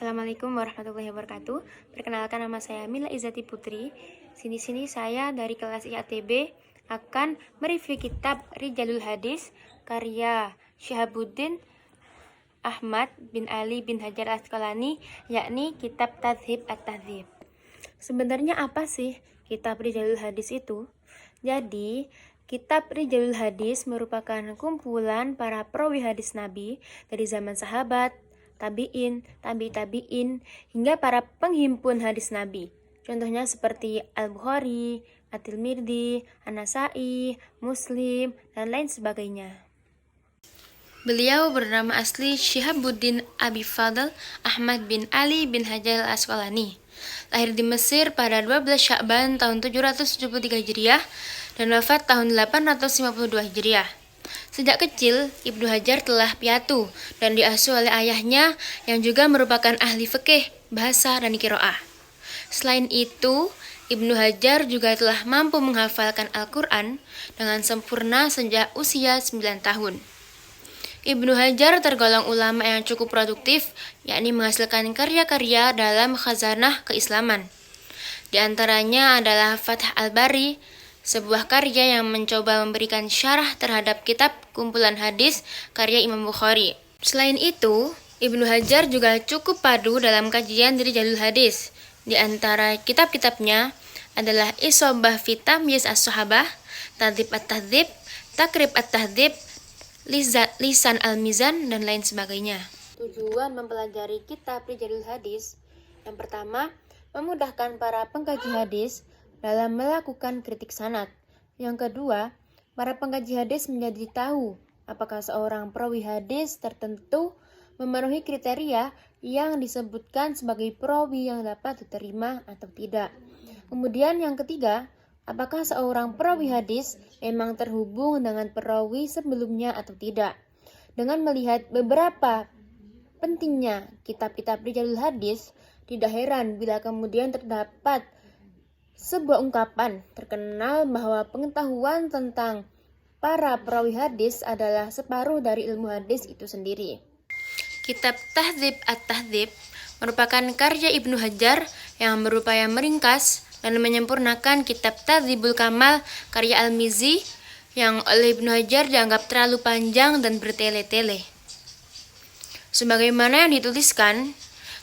Assalamualaikum warahmatullahi wabarakatuh. Perkenalkan, nama saya Mila Izzati Putri. Sini saya dari kelas IATB akan mereview kitab Rijalul Hadis karya Syihabuddin Ahmad bin Ali bin Hajar Al-Asqalani, yakni kitab Tadhib At-Tahdzib. Sebenarnya apa sih kitab Rijalul Hadis itu? Jadi, kitab Rijalul Hadis merupakan kumpulan para perawi hadis Nabi dari zaman sahabat, tabi'in, tabi'in, hingga para penghimpun hadis Nabi. Contohnya seperti Al-Bukhari, At-Tirmidzi, An-Nasa'i, Muslim, dan lain sebagainya. Beliau bernama asli Syihabuddin Abi Fadl Ahmad bin Ali bin Hajar Al-Asqalani. Lahir di Mesir pada 12 Sya'ban tahun 773 Hijriah dan wafat tahun 852 Hijriah. Sejak kecil, Ibnu Hajar telah piatu dan diasuh oleh ayahnya yang juga merupakan ahli fikih, bahasa, dan qiraah. Selain itu, Ibnu Hajar juga telah mampu menghafalkan Al-Quran dengan sempurna sejak usia 9 tahun. Ibnu Hajar tergolong ulama yang cukup produktif, yakni menghasilkan karya-karya dalam khazanah keislaman. Di antaranya adalah Fath Al-Bari, sebuah karya yang mencoba memberikan syarah terhadap kitab kumpulan hadis karya Imam Bukhari. Selain itu, Ibnu Hajar juga cukup padu dalam kajian Rijalul Hadis. Di antara kitab-kitabnya adalah Isobah fi Tamyiz As-Sahabah, Tadhib At-Tahdzib, Takrib At-Tahdzib, Lisan Al-Mizan, dan lain sebagainya. Tujuan mempelajari kitab Rijalul Hadis: yang pertama, memudahkan para pengkaji hadis dalam melakukan kritik sanad. Yang kedua, para pengkaji hadis menjadi tahu apakah seorang perawi hadis tertentu memenuhi kriteria yang disebutkan sebagai perawi yang dapat diterima atau tidak. Kemudian yang ketiga, apakah seorang perawi hadis memang terhubung dengan perawi sebelumnya atau tidak. Dengan melihat beberapa pentingnya kitab-kitab Rijalul Hadis, tidak heran bila kemudian terdapat sebuah ungkapan terkenal bahwa pengetahuan tentang para perawi hadis adalah separuh dari ilmu hadis itu sendiri. Kitab Tadhib At-Tahdzib merupakan karya Ibnu Hajar yang berupaya meringkas dan menyempurnakan kitab Tadhibul Kamal karya Al-Mizzi yang oleh Ibnu Hajar dianggap terlalu panjang dan bertele-tele. Sebagaimana yang dituliskan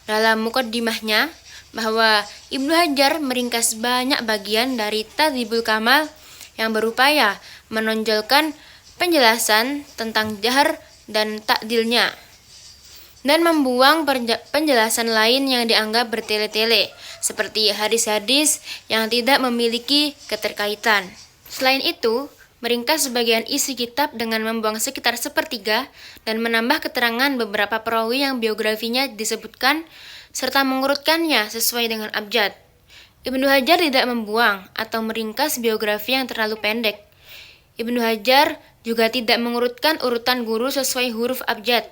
dalam mukaddimahnya, bahwa Ibnu Hajar meringkas banyak bagian dari Tadhibul Kamal yang berupaya menonjolkan penjelasan tentang jahar dan takdilnya, dan membuang penjelasan lain yang dianggap bertele-tele, seperti hadis-hadis yang tidak memiliki keterkaitan. Selain itu, meringkas sebagian isi kitab dengan membuang sekitar sepertiga dan menambah keterangan beberapa perawi yang biografinya disebutkan, serta mengurutkannya sesuai dengan abjad. Ibnu Hajar tidak membuang atau meringkas biografi yang terlalu pendek. Ibnu Hajar juga tidak mengurutkan urutan guru sesuai huruf abjad,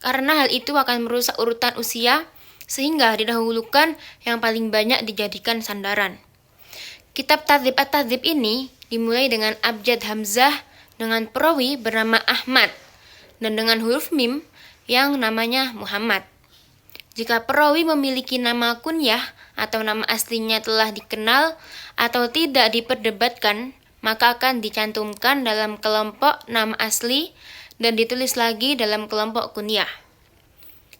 karena hal itu akan merusak urutan usia, sehingga didahulukan yang paling banyak dijadikan sandaran. Kitab Tadhib At-Tahdzib ini dimulai dengan abjad Hamzah dengan perawi bernama Ahmad dan dengan huruf mim yang namanya Muhammad. Jika perawi memiliki nama kunyah atau nama aslinya telah dikenal atau tidak diperdebatkan, maka akan dicantumkan dalam kelompok nama asli dan ditulis lagi dalam kelompok kunyah.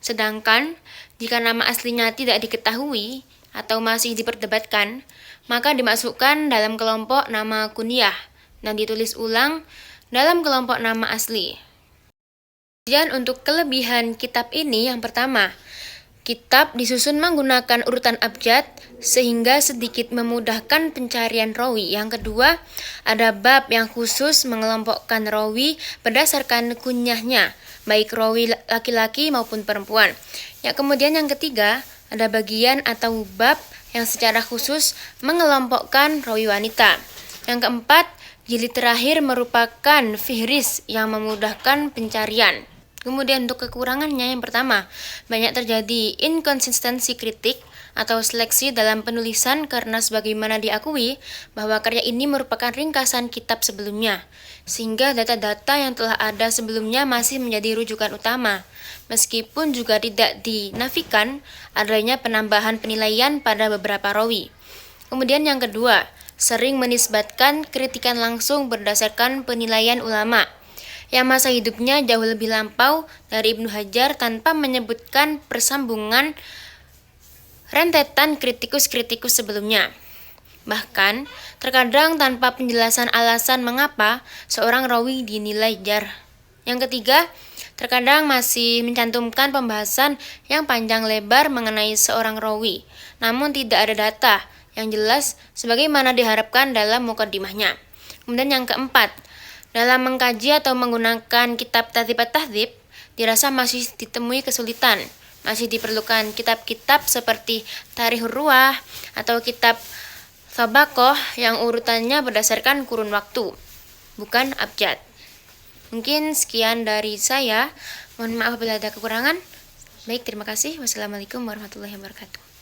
Sedangkan jika nama aslinya tidak diketahui atau masih diperdebatkan, maka dimasukkan dalam kelompok nama kunyah dan ditulis ulang dalam kelompok nama asli. Kemudian untuk kelebihan kitab ini, yang pertama, kitab disusun menggunakan urutan abjad sehingga sedikit memudahkan pencarian rawi. Yang kedua, ada bab yang khusus mengelompokkan rawi berdasarkan kunyahnya, baik rawi laki-laki maupun perempuan. Kemudian yang ketiga, ada bagian atau bab yang secara khusus mengelompokkan rawi wanita. Yang keempat, jilid terakhir merupakan fihris yang memudahkan pencarian. Kemudian untuk kekurangannya, yang pertama, banyak terjadi inkonsistensi kritik atau seleksi dalam penulisan karena sebagaimana diakui bahwa karya ini merupakan ringkasan kitab sebelumnya, sehingga data-data yang telah ada sebelumnya masih menjadi rujukan utama, meskipun juga tidak dinafikan adanya penambahan penilaian pada beberapa rawi. Kemudian yang kedua, sering menisbatkan kritikan langsung berdasarkan penilaian ulama yang masa hidupnya jauh lebih lampau dari Ibnu Hajar tanpa menyebutkan persambungan rentetan kritikus-kritikus sebelumnya. Bahkan, terkadang tanpa penjelasan alasan mengapa seorang rawi dinilai jar. Yang ketiga, terkadang masih mencantumkan pembahasan yang panjang lebar mengenai seorang rawi, namun tidak ada data yang jelas sebagaimana diharapkan dalam mukadimahnya. Kemudian yang keempat, dalam mengkaji atau menggunakan kitab Tahdhib at-Tahdhib, dirasa masih ditemui kesulitan. Masih diperlukan kitab-kitab seperti Tarikhur Ruwah atau kitab Tabaqoh yang urutannya berdasarkan kurun waktu, bukan abjad. Mungkin sekian dari saya. Mohon maaf bila ada kekurangan. Baik, terima kasih. Wassalamualaikum warahmatullahi wabarakatuh.